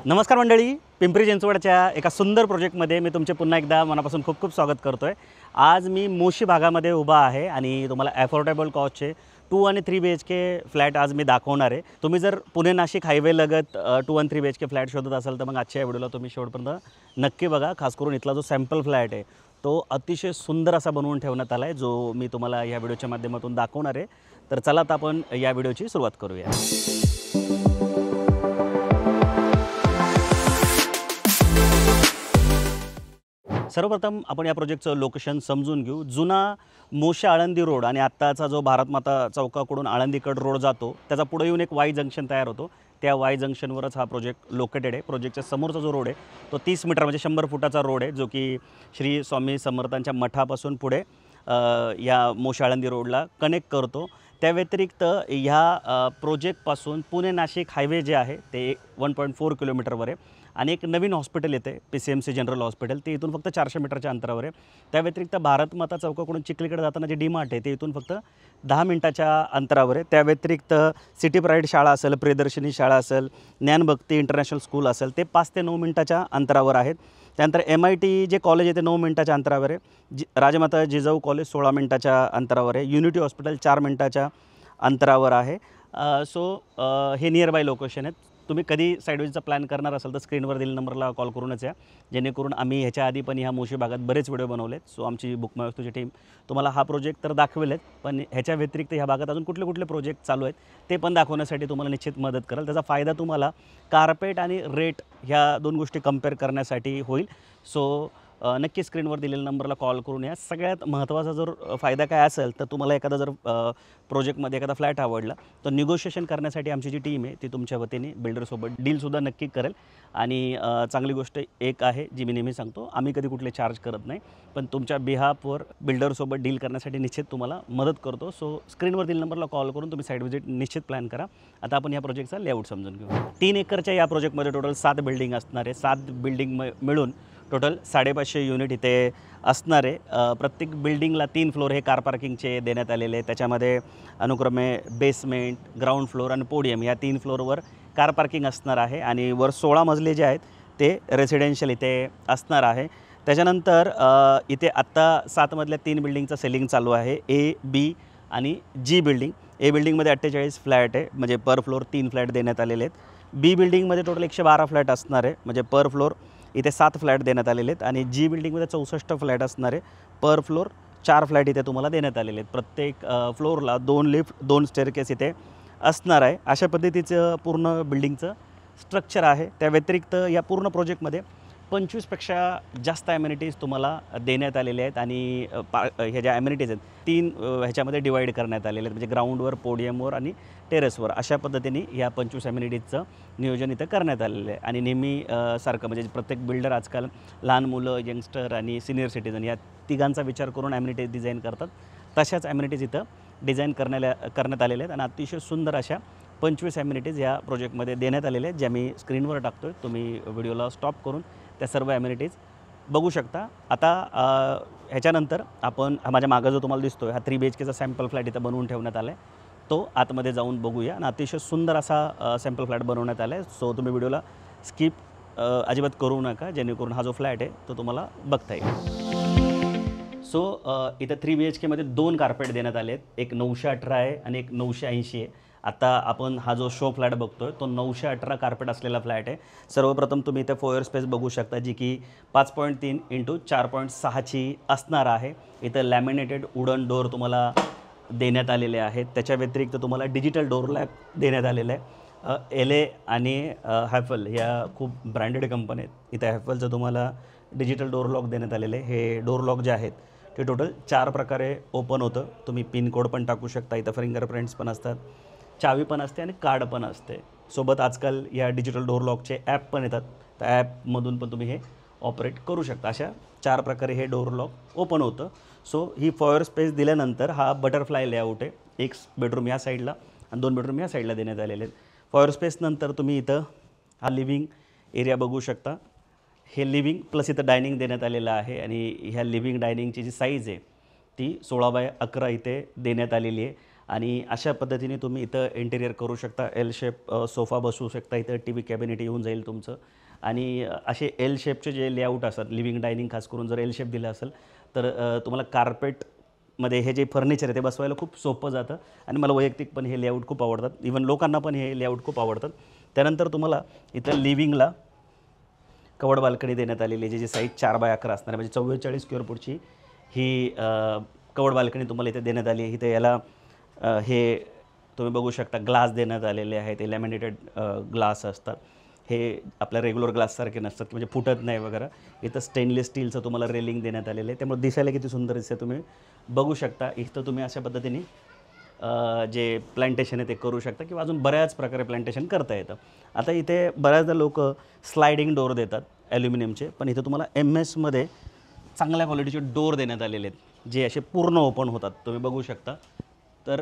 नमस्कार मंडळी, पिंपरी चिंचवडच्या एका सुंदर प्रोजेक्टमध्ये मी तुमचे पुन्हा एकदा मनापासून खूप खूप स्वागत करतो आहे। आज मी मोशी भागामध्ये उभा आहे आणि तुम्हाला अफोर्डेबल कॉस्टचे 2 आणि 3 BHK फ्लॅट आज मी दाखवणार आहे। तुम्ही जर पुणे नाशिक हायवे लगत 2 आणि 3 BHK फ्लॅट शोधत असाल तर मग आजच्या व्हिडिओला तुम्ही शेवटपर्यंत नक्की बघा। खास करून इथला जो सॅम्पल फ्लॅट आहे तो अतिशय सुंदर असा बनवून ठेवण्यात आला आहे, जो मी तुम्हाला या व्हिडिओच्या माध्यमातून दाखवणार आहे। तर चला आता आपण या व्हिडिओची सुरुवात करूया। सर्वप्रथम आपण या प्रोजेक्टचं लोकेशन समजून घेऊ। जुना मोशी आळंदी रोड आणि आत्ताचा जो भारतमाता चौकाकडून आळंदीकड रोड जातो त्याचा पुढे येऊन एक वाय जंक्शन तयार होतो। त्या वाय जंक्शनवरच हा प्रोजेक्ट लोकेटेड आहे। प्रोजेक्टच्या समोरचा जो रोड आहे तो 30 मीटर म्हणजे 100 फुटाचा रोड आहे, जो की श्री स्वामी समर्थांच्या मठापासून पुढे या मोशी आळंदी रोडला कनेक्ट करतो। त्या व्यतिरिक्त ह्या प्रोजेक्टपासून पुणे नाशिक हायवे जे आहे ते 1.4 किलोमीटरवर आहे आणि एक नवीन हॉस्पिटल येते PCMC जनरल हॉस्पिटल, ते इथून फक्त 400 मीटरच्या अंतरावर आहे। त्या व्यतिरिक्त भारतमाता चौकाकडून चिखलीकडे जाताना जे डी-मार्ट आहे ते इथून फक्त 10 मिनिटाच्या अंतरावर आहे। त्या व्यतिरिक्त सिटी प्राईड शाळा असेल, प्रियदर्शनी शाळा असेल, ज्ञानभक्ती इंटरनॅशनल स्कूल असेल, ते 5 ते 9 मिनिटाच्या अंतरावर आहेत। त्यानंतर MIT जे कॉलेज आहे ते 9 मिनिटाच्या अंतरावर आहे। राजमाता जिजाऊ कॉलेज 16 मिनिटाच्या अंतरावर आहे। युनिटी हॉस्पिटल 4 मिनिटाच्या अंतरावर आहे। हे नियर बाय लोकेशन आहेत। तुम्ही कधी साईडवेजचा प्लॅन करणार असाल तर स्क्रीनवर दिलेल्या नंबरला कॉल करूनच या, जेणेकरून आम्ही ह्याच्या आधी पण ह्या मोशी भागात बरेच व्हिडिओ बनवलेत। सो आमची बुक माय वस्तूची टीम तुम्हाला हा प्रोजेक्ट तर दाखवेलच, पण ह्याच्या व्यतिरिक्त ह्या भागात अजून कुठले कुठले प्रोजेक्ट चालू आहेत ते पण दाखवण्यासाठी तुम्हाला निश्चित मदत करेल। त्याचा फायदा तुम्हाला कार्पेट आणि रेट ह्या 2 गोष्टी कंपेअर करण्यासाठी होईल। सो नक्की स्क्रीनवर दिलेल्या नंबरला कॉल करून या। सगळ्यात महत्त्वाचा जर फायदा काय असेल तर तुम्हाला एखादा जर प्रोजेक्टमध्ये एखादा फ्लॅट आवडला तर निगोशिएशन करण्यासाठी आमची जी टीम आहे ती तुमच्या वतीने बिल्डरसोबत डीलसुद्धा नक्की करेल। आणि चांगली गोष्ट एक आहे जी मी नेहमी सांगतो, आम्ही कधी कुठले चार्ज करत नाही, पण तुमच्या बिहाफवर बिल्डरसोबत डील करण्यासाठी निश्चित तुम्हाला मदत करतो। सो स्क्रीनवर दिलेल्या नंबरला कॉल करून तुम्ही साईट व्हिजिट निश्चित प्लॅन करा। आता आपण या प्रोजेक्टचा लेआउट समजून घेऊ। 3 एकरच्या या प्रोजेक्टमध्ये टोटल 7 बिल्डिंग असणार आहे। 7 बिल्डिंग मिळून टोटल 550 युनिट इथे असणार आहे। प्रत्येक बिल्डिंगला 3 फ्लोर हे कार पार्किंगचे देण्यात आलेले आहे। त्याच्यामध्ये अनुक्रमे बेसमेंट, ग्राउंड फ्लोर आणि पोडियम या 3 फ्लोरवर कार पार्किंग असणार आहे आणि वर 16 मजले जे आहेत ते रेसिडेन्शियल इथे असणार आहे। त्याच्यानंतर इथे आत्ता 7 मधल्या 3 बिल्डिंगचं सेलिंग चालू आहे, A, B आणि G बिल्डिंग। A बिल्डिंगमध्ये 48 फ्लॅट आहे, म्हणजे पर फ्लोर 3 फ्लॅट देण्यात आलेले आहेत। B बिल्डिंगमध्ये टोटल 112 फ्लॅट असणार आहे, म्हणजे पर फ्लोर इथे 7 फ्लॅट देण्यात आलेले आहेत। आणि G बिल्डिंगमध्ये 64 फ्लॅट असणार आहे, पर फ्लोर 4 फ्लॅट इथे तुम्हाला देण्यात आलेले आहेत। प्रत्येक फ्लोअरला 2 लिफ्ट 2 स्टेअरकेस इथे असणार आहे। अशा पद्धतीचं पूर्ण बिल्डिंगचं स्ट्रक्चर आहे। त्या व्यतिरिक्त या पूर्ण प्रोजेक्टमध्ये 25पेक्षा जास्त ॲम्युनिटीज तुम्हाला देण्यात आलेले आहेत आणि ह्या ज्या ॲम्युनिटीज आहेत 3 ह्याच्यामध्ये डिवाईड करण्यात आलेले आहेत, म्हणजे ग्राउंडवर, पोडियमवर आणि टेरेसवर। अशा पद्धतीने या 25 ॲम्युनिटीजचं नियोजन इथं करण्यात आलेलं आहे। आणि नेहमी सारखं म्हणजे प्रत्येक बिल्डर आजकाल लहान मुलं, यंगस्टर आणि सिनियर सिटीजन या तिघांचा विचार करून ॲम्युनिटीज डिझाईन करतात, तशाच ॲम्युनिटीज इथं डिझाईन करण्यात आलेल्या आहेत। आणि अतिशय सुंदर अशा 25 ॲम्युनिटीज या प्रोजेक्टमध्ये देण्यात आलेल्या आहेत, ज्या मी स्क्रीनवर टाकतो आहे। तुम्ही व्हिडिओला स्टॉप करून त्या सर्व ॲम्युनिटीज बघू शकता। आता ह्याच्यानंतर आपण माझ्या मागं जो तुम्हाला दिसतो आहे हा 3 BHKचा सॅम्पल फ्लॅट इथं बनवून ठेवण्यात आला आहे, तो आतमध्ये जाऊन बघूया। आणि अतिशय सुंदर असा सॅम्पल फ्लॅट बनवण्यात आला आहे। सो तुम्ही व्हिडिओला स्किप अजिबात करू नका, जेणेकरून हा जो फ्लॅट आहे तो तुम्हाला बघता येईल। सो इथं 3 BHKमध्ये 2 कार्पेट देण्यात आले आहेत, एक 918 आहे आणि एक 980 आहे। आता आपण हा जो शो फ्लॅट बघतोय तो 918 कार्पेट असलेला फ्लॅट आहे। सर्वप्रथम तुम्ही इथे फोयर स्पेस बघू शकता, जी की 5.3 × 4.6ची असणार आहे। इथं लॅमिनेटेड वुडन डोअर तुम्हाला देण्यात आलेले आहेत। त्याच्या व्यतिरिक्त तुम्हाला डिजिटल डोअर लॅक देण्यात आलेलं आहे। LA आणि हॅफल या खूप ब्रँडेड कंपनी आहेत। इथं हॅफलचं तुम्हाला डिजिटल डोअर लॉक देण्यात आलेलं आहे। हे डोअर लॉक जे आहेत ते टोटल 4 प्रकारे ओपन होतं। तुम्ही पिन कोड पण टाकू शकता, इथं फिंगरप्रिंट्स पण असतात, चावी पण असते आणि कार्ड पण असते। सोबत आजकाल या डिजिटल डोअर लॉकचे ॲप पण येतात, त्या ॲपमधून पण तुम्ही हे ऑपरेट करू शकता। अशा 4 प्रकारे हे डोअर लॉक ओपन होतं। सो ही फॉयर स्पेस दिल्यानंतर हा बटरफ्लाय लेआउट आहे। 1 बेडरूम या साईडला आणि 2 बेडरूम या साईडला देण्यात आलेले आहेत। फॉयर स्पेसनंतर तुम्ही इथं हा लिव्हिंग एरिया बघू शकता। हे लिव्हिंग प्लस इथं डायनिंग देण्यात आलेलं आहे आणि ह्या लिव्हिंग डायनिंगची जी साईज आहे ती 16 बाय 11 इथे देण्यात आलेली आहे। आणि अशा पद्धतीने तुम्ही इथं इंटेरियर करू शकता. एल शेप सोफा बसवू शकता इथं, टी व्ही कॅबिनेट येऊन जाईल तुमचं. आणि असे एल शेपचे जे लेआउट असतात, लिव्हिंग डायनिंग खास करून जर एल शेप दिलं असेल तर तुम्हाला कार्पेटमध्ये हे जे फर्निचर आहे ते बसवायला खूप सोपं जातं. आणि मला वैयक्तिक पण हे लेआउट खूप आवडतात, इवन लोकांना पण हे लेआउट खूप आवडतात. त्यानंतर तुम्हाला इथं लिव्हिंगला कवर्ड बाल्कनी देण्यात आलेली आहे, ज्याची साईज 4x11 असणार आहे. म्हणजे 44 स्क्वेअर फूटची ही कवर्ड बाल्कनी तुम्हाला इथे देण्यात आली आहे. इथे याला हे तुम्ही बघू शकता ग्लास देण्यात आलेले आहेत. ते लॅमिनेटेड ग्लास असतात, हे आपल्या रेग्युलर ग्लाससारखे नसतात, म्हणजे फुटत नाही वगैरे. इथं स्टेनलेस स्टीलचं तुम्हाला रेलिंग देण्यात आलेलं आहे, त्यामुळे दिसायला किती सुंदर दिसते तुम्ही बघू शकता. इथं तुम्ही अशा पद्धतीने जे प्लांटेशन आहे ते करू शकता, किंवा अजून बऱ्याच प्रकारे प्लांटेशन करता येतं. आता इथे बऱ्याचदा लोक स्लायडिंग डोअर देतात ॲल्युमिनियमचे, पण इथे तुम्हाला MS चांगल्या क्वालिटीचे डोअर देण्यात आलेले आहेत, जे असे पूर्ण ओपन होतात, तुम्ही बघू शकता. तर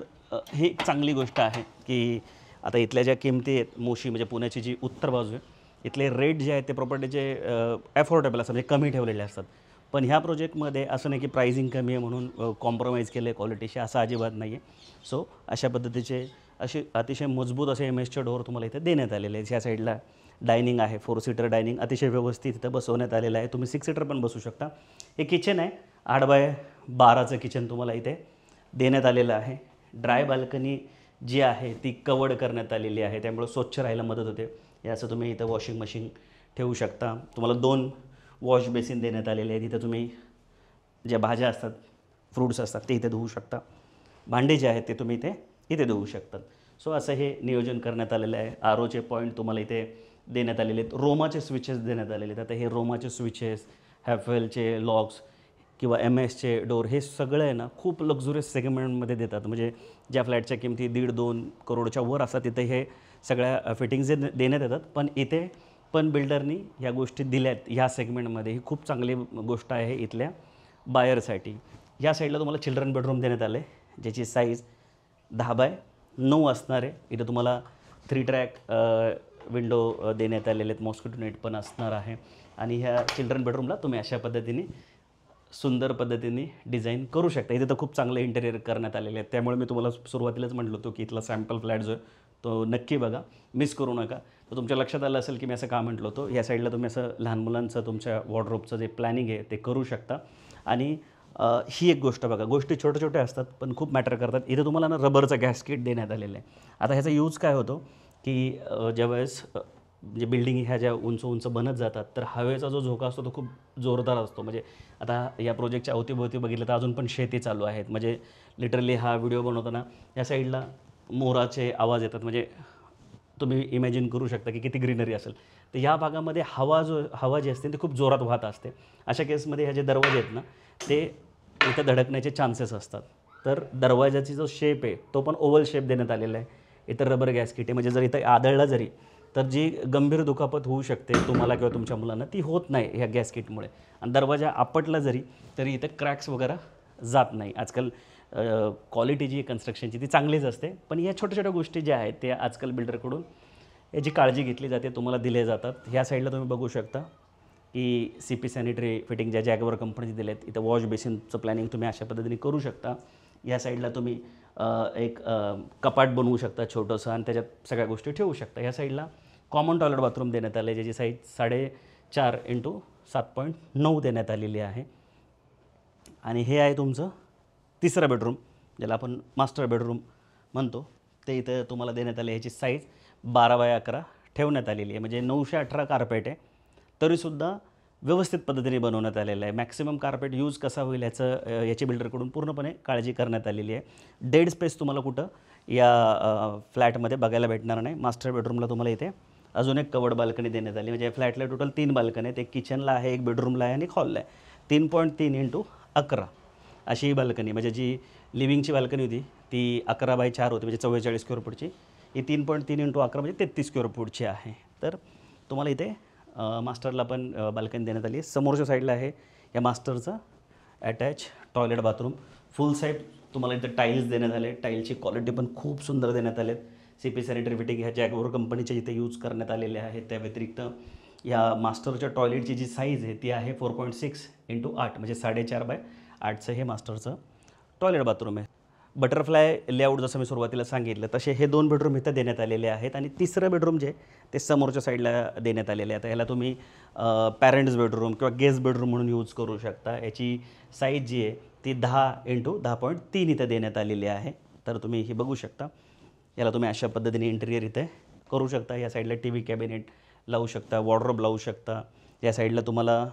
ही एक चांगली गोष्ट आहे की आता इथल्या ज्या किमती आहेत, मोशी म्हणजे पुण्याची जी उत्तर बाजू आहे, इथले रेट जे आहेत ते प्रॉपर्टीचे ॲफोर्डेबल असतात, म्हणजे कमी ठेवलेले असतात. पण ह्या प्रोजेक्टमध्ये असं नाही की प्राइसिंग कमी आहे म्हणून कॉम्प्रोमाइज केलं आहे क्वालिटीशी, असं अजिबात नाही आहे. सो अशा पद्धतीचे असे अतिशय मजबूत असे MS डोअर तुम्हाला इथे देण्यात आलेले आहेत. ह्या साईडला डायनिंग आहे, 4 सीटर डायनिंग अतिशय व्यवस्थित इथं बसवण्यात आलेलं आहे. तुम्ही 6 सीटर पण बसू शकता. हे किचन आहे, 8x12चं किचन तुम्हाला इथे देण्यात आलेलं आहे. ड्राय बाल्कनी जी आहे ती कवर्ड करण्यात आलेली आहे, त्यामुळे स्वच्छ राहायला मदत होते. हे असं तुम्ही इथं वॉशिंग मशीन ठेवू शकता. तुम्हाला 2 वॉश बेसिन देण्यात आलेले आहेत. इथं तुम्ही ज्या भाज्या असतात, फ्रूट्स असतात ते इथे धुवू शकता. भांडे जे आहेत ते तुम्ही इथे धुवू शकतात. सो असं हे नियोजन करण्यात आलेलं आहे. ROचे पॉईंट तुम्हाला इथे देण्यात आलेले आहेत. रोमाचे स्विचेस देण्यात आलेले आहेत. आता हे रोमाचे स्विचेस, हॅफवेलचे लॉक्स किंवा MSचे डोर, हे सगळं आहे ना खूप लक्झुरियस सेगमेंटमध्ये देतात. म्हणजे ज्या फ्लॅटच्या किमती 1.5-2 करोडच्या वर असतात तिथे हे सगळ्या फिटिंग्स देण्यात येतात. पण इथे पण बिल्डरनी ह्या गोष्टी दिल्यात ह्या सेगमेंटमध्ये, ही खूप चांगली गोष्ट आहे इथल्या बायरसाठी. या साईडला तुम्हाला चिल्ड्रन बेडरूम देण्यात आले, ज्याची साईज 10x9 असणार आहे. इथं तुम्हाला 3 ट्रॅक विंडो देण्यात आलेले आहेत, मॉस्किटो नेट पण असणार आहे. आणि ह्या चिल्ड्रन बेडरूमला तुम्ही अशा पद्धतीने सुंदर पद्धतीने डिझाईन करू शकता. इथे तर खूप चांगले इंटेरियर करण्यात आलेले आहेत. त्यामुळे मी तुम्हाला सुरुवातीलाच म्हटलं होतं की इथला सॅम्पल फ्लॅट जो आहे तो नक्की बघा, मिस करू नका. तर तुमच्या लक्षात आलं असेल की मी असं का म्हटलं होतं. या साईडला तुम्ही असं लहान मुलांचं तुमच्या वॉर्डरोबचं जे प्लॅनिंग आहे ते करू शकता. आणि ही एक गोष्ट बघा, गोष्टी छोट्या छोट्या असतात पण खूप मॅटर करतात. इथं तुम्हाला ना रबरचं गॅस्केट देण्यात आलेलं आहे. आता ह्याचा यूज काय होतो की ज्यावेळेस म्हणजे बिल्डिंग ह्या ज्या उंच उंच बनत जातात तर हवेचा जो झोका असतो तो खूप जोरदार असतो. म्हणजे आता या प्रोजेक्टच्या अवतीभोवती बघितलं तर अजून पण शेती चालू आहेत. म्हणजे लिटरली हा व्हिडिओ बनवताना या साईडला मोराचे आवाज येतात. म्हणजे तुम्ही इमॅजिन करू शकता की किती ग्रीनरी असेल. तर या भागामध्ये हवा जी असते ती खूप जोरात वाहत असते. अशा केसमध्ये ह्या जे दरवाजे आहेत ना ते इथं धडकण्याचे चान्सेस असतात. तर दरवाजाची जो शेप आहे तो पण ओव्हल शेप देण्यात आलेला आहे. इथं रबर गॅस्केट आहे, म्हणजे जर इथं आदळला जरी तर जी गंभीर दुखापत होऊ शकते तुम्हाला किंवा तुमच्या मुलांना ती होत नाही ह्या गॅस्केटमुळे. आणि दरवाजा आपटला जरी तरी इथं क्रॅक्स वगैरे जात नाही. आजकाल क्वालिटी जी कन्स्ट्रक्शनची ती चांगलीच असते, पण या छोट्या छोट्या गोष्टी ज्या आहेत त्या आजकाल बिल्डरकडून याची काळजी घेतली जाते, तुम्हाला दिले जातात. ह्या साईडला तुम्ही बघू शकता की CP सॅनिटरी फिटिंग ज्या जॅगवर कंपनीचे दिले आहेत. इथं वॉश बेसिनचं प्लॅनिंग तुम्ही अशा पद्धतीने करू शकता. या साईडला तुम्ही एक कपाट बनवू शकता छोटंसं आणि त्याच्यात सगळ्या गोष्टी ठेवू शकता. या साईडला कॉमन टॉयलेट बाथरूम देण्यात आलं आहे, ज्याची साईज 4.5x7.9 देण्यात आलेली आहे. आणि हे आहे तुमचं तिसरं बेडरूम, ज्याला आपण मास्टर बेडरूम म्हणतो. ते इथं तुम्हाला देण्यात आले. ह्याची साईज 12x11 ठेवण्यात आलेली आहे. म्हणजे 918 कार्पेट आहे, तरीसुद्धा व्यवस्थित पद्धतीने बनवण्यात आलेलं आहे. मॅक्सिमम कार्पेट यूज कसा होईल याची बिल्डरकडून पूर्णपणे काळजी करण्यात आलेली आहे. डेड स्पेस तुम्हाला कुठं या फ्लॅटमध्ये बघायला भेटणार नाही. मास्टर बेडरूमला तुम्हाला इथे अजून एक कवर्ड बाल्कनी देण्यात आली. म्हणजे फ्लॅटला टोटल 3 बाल्कनी आहेत. एक किचनला आहे, एक बेडरूमला आहे आणि एक हॉलला आहे. 3.3x11 अशी ही बाल्कनी, म्हणजे जी लिव्हिंगची बाल्कनी होती ती 11x4 होती, म्हणजे 44 स्क्वेअर फूटची. ही 3.3x11 म्हणजे 33 स्क्वेअर फूटची आहे. तर तुम्हाला इथे मास्टरला पण बाल्कनी देण्यात आली आहे. समोरच्या साईडला आहे या मास्टरचं attach toilet bathroom. Full side तुम्हाला इथं टाईल्स देण्यात आले. टाईलची क्वालिटी पण खूप सुंदर देण्यात आले. CP सॅनिटरी फिटिंग ह्या जॅगवर कंपनीच्या इथे यूज करण्यात आलेल्या आहेत. त्या व्यतिरिक्त या मास्टरच्या टॉयलेटची जी साईज आहे ती आहे 4.6x8, म्हणजे 4.5x8चं हे मास्टरचं टॉयलेट बाथरूम आहे. बटरफ्लाय लेआउट जसं मी सुरुवातीला सांगितलं तसे हे 2 बेडरूम इथं देण्यात आलेले आहेत आणि तिसरं बेडरूम जे ते समोरच्या साईडला देण्यात आलेले आहे. आता ह्याला तुम्ही पॅरेंट्स बेडरूम किंवा गेस्ट बेडरूम म्हणून यूज करू शकता. याची साईज जी आहे ती 10x10.3 इथं देण्यात आलेली आहे. तर तुम्ही हे बघू शकता. याला तुम्ही अशा पद्धतीने इंटिरियर इथे करू शकता. या साईडला TV कॅबिनेट लावू शकता, वॉर्डरोब लावू शकता. या साईडला तुम्हाला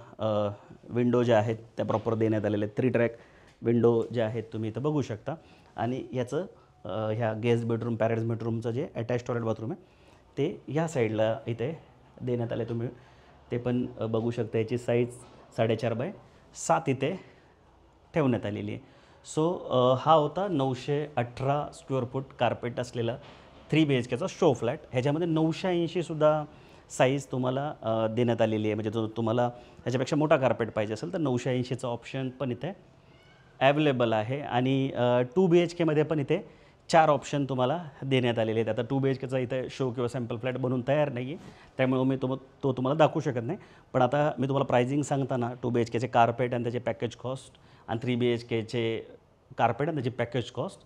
विंडो ज्या आहेत त्या प्रॉपर देण्यात आलेल्या आहेत. 3 ट्रॅक विंडो ज्या आहेत तुम्ही इथं बघू शकता. आणि याचं ह्या गेस्ट बेडरूम पॅरेंट्स बेडरूमचं जे अटॅच टॉयलेट बाथरूम आहे ते ह्या साईडला इथे देण्यात आले. तुम्ही ते पण बघू शकता. याची साईज 4.5x7 इथे ठेवण्यात आलेली आहे. सो हा होता 918 स्क्वेअर फूट कार्पेट असलेला 3 BHKचा शो फ्लॅट. ह्याच्यामध्ये 980सुद्धा साईज तुम्हाला देण्यात आलेली आहे. म्हणजे तुम्हाला ह्याच्यापेक्षा मोठा कार्पेट पाहिजे असेल तर 980चा ऑप्शन पण इथे ॲवेलेबल आहे. आणि 2 BHKमध्ये पण इथे 4 ऑप्शन तुम्हाला देण्यात आलेले आहेत. आता 2 BHKचा इथे शो किंवा सॅम्पल फ्लॅट बनवून तयार नाही आहे, त्यामुळे मी तो तुम्हाला दाखवू शकत नाही. पण आता मी तुम्हाला प्राइसिंग सांगताना 2 BHKचे कार्पेट आणि त्याचे पॅकेज कॉस्ट आणि 3 BHKचे कार्पेट आणि त्याची पॅकेज कॉस्ट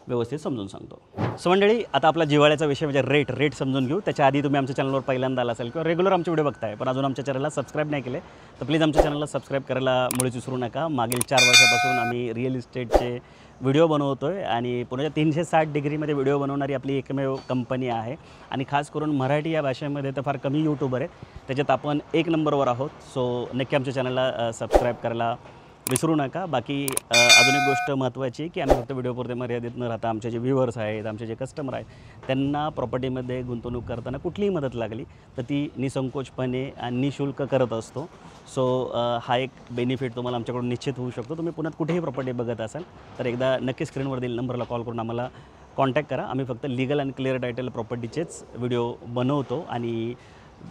व्यवस्थित समजून सांगतो. सो मंडळी, आता आपला जिव्हाळ्याचा विषय म्हणजे रेट समजून घेऊ. त्याच्या आधी तुम्ही आमच्या चॅनलवर पहिल्यांदा आला असाल किंवा रेग्युलर आमचे व्हिडिओ बघताय पण अजून आमच्या चॅनलला सबस्क्राईब नाही केले तर प्लीज आमच्या चॅनलला सबस्क्राईब करायला मुळीच विसरू नका. मागील 4 वर्षापासून आम्ही रिअल इस्टेटचे व्हिडिओ बनवतो आहे आणि पुण्याच्या 360 डिग्रीमध्ये व्हिडिओ बनवणारी आपली एकमेव कंपनी आहे. आणि खास करून मराठी या भाषेमध्ये तर फार कमी यूट्यूबर आहे, त्याच्यात आपण 1 नंबरवर आहोत. सो नक्की आमच्या चॅनलला सबस्क्राईब करायला विसरू नका. बाकी अजून एक गोष्ट महत्त्वाची की आम्ही फक्त व्हिडिओपुरते मर्यादित न राहता आमचे जे व्ह्यूअर्स आहेत, आमचे जे कस्टमर आहेत, त्यांना प्रॉपर्टीमध्ये गुंतवणूक करताना कुठलीही मदत लागली तर ती निसंकोचपणे आणि निःशुल्क करत असतो. सो हा एक बेनिफिट तुम्हाला आमच्याकडून निश्चित होऊ शकतो. तुम्ही पुण्यात कुठेही प्रॉपर्टी बघत असाल तर एकदा नक्की स्क्रीनवर दिलेल्या नंबरला कॉल करून आम्हाला कॉन्टॅक्ट करा. आम्ही फक्त लीगल आणि क्लिअर टायटल प्रॉपर्टीचेच व्हिडिओ बनवतो आणि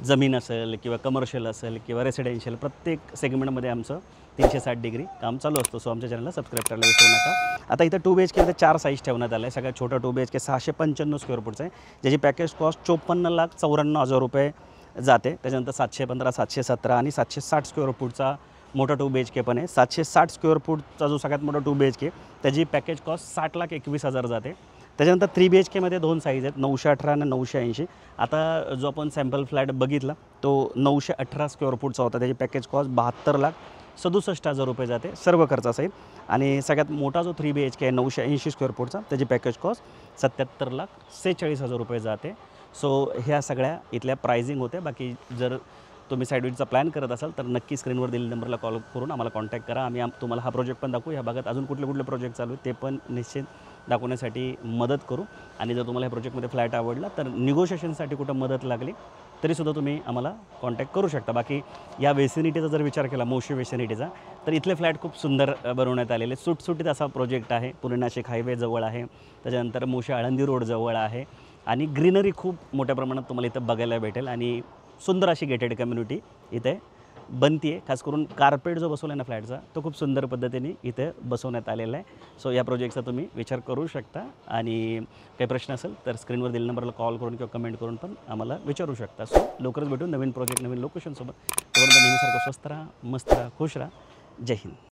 जमीन असेल किंवा कमर्शियल असेल किंवा रेसिडेन्शियल प्रत्येक सेगमेंटमध्ये आमचं 360 डिग्री काम चालू असतं. सो आमच्या चॅनलला सबस्क्राईब करायला विसरू नका. आता इथं 2 BHKमध्ये 4 साईज ठेवण्यात आलं आहे. सगळ्यात छोटा 2 BHK 695 स्क्वेअर फूटचा आहे, ज्याची पॅकेज कॉस्ट 54,94,000 रुपये जाते. त्याच्यानंतर 715, 717 आणि 760 स्क्वेअर फूटचा मोठा 2 BHK पण आहे. 760 स्क्वेअर फूटचा जो सगळ्यात मोठा 2 BHK त्याची पॅकेज कॉस्ट 60,21,000 जाते. त्याच्यानंतर 3 BHKमध्ये 2 साईज आहेत, 918 आणि 980. आता जो आपण सॅम्पल फ्लॅट बघितला तो 918 स्क्वेअर फूटचा होता, त्याची पॅकेज कॉस्ट 72,67,000 रुपये जाते सर्व खर्चासहित. आणि सगळ्यात मोठा जो 3 BHK आहे 980 स्क्वेअर फूटचा त्याची पॅकेज कॉस्ट 77,46,000 रुपये जाते. सो ह्या सगळ्या इथल्या प्राइसिंग होत्या. बाकी जर तुम्ही साईडविटचा प्लॅन करत असाल तर नक्की स्क्रीनवर दिलेल्या नंबरला कॉल करून आम्हाला कॉन्टॅक्ट करा. आम्ही तुम्हाला हा प्रोजेक्ट पण दाखवू. ह्या भागात अजून कुठले प्रोजेक्ट चालू आहेत ते पण निश्चित दाखवण्यासाठी मदत करू. आणि जर तुम्हाला ह्या प्रोजेक्टमध्ये फ्लॅट आवडला तर निगोशिएशनसाठी कुठं मदत लागली तरीसुद्धा तुम्ही आम्हाला कॉन्टॅक्ट करू शकता. बाकी या वेसिनिटीचा जर विचार केला मोशी वेसिनिटीचा तर इथले फ्लॅट खूप सुंदर बनवण्यात आलेले. सुटसुटीत असा प्रोजेक्ट आहे. पुणे नाशिक हायवे जवळ आहे, त्याच्यानंतर मोशी आळंदी रोड जवळ आहे आणि ग्रीनरी खूप मोठ्या प्रमाणात तुम्हाला इथं बघायला भेटेल आणि सुंदर अशी गेटेड कम्युनिटी इथे बनती आहे. खास करून कार्पेट जो बसवला आहे ना फ्लॅटचा तो खूप सुंदर पद्धतीने इथे बसवण्यात आलेला आहे. सो या प्रोजेक्टचा तुम्ही विचार करू शकता आणि काही प्रश्न असेल तर स्क्रीनवर दिलेल्या नंबरला कॉल करून किंवा कमेंट करून पण आम्हाला विचारू शकता. सो लवकरच भेटून नवीन प्रोजेक्ट नवीन लोकेशनसोबत. तोपर्यंत नेहमीसारखं स्वस्त राहा, मस्त राहा, खुश राहा. जय हिंद.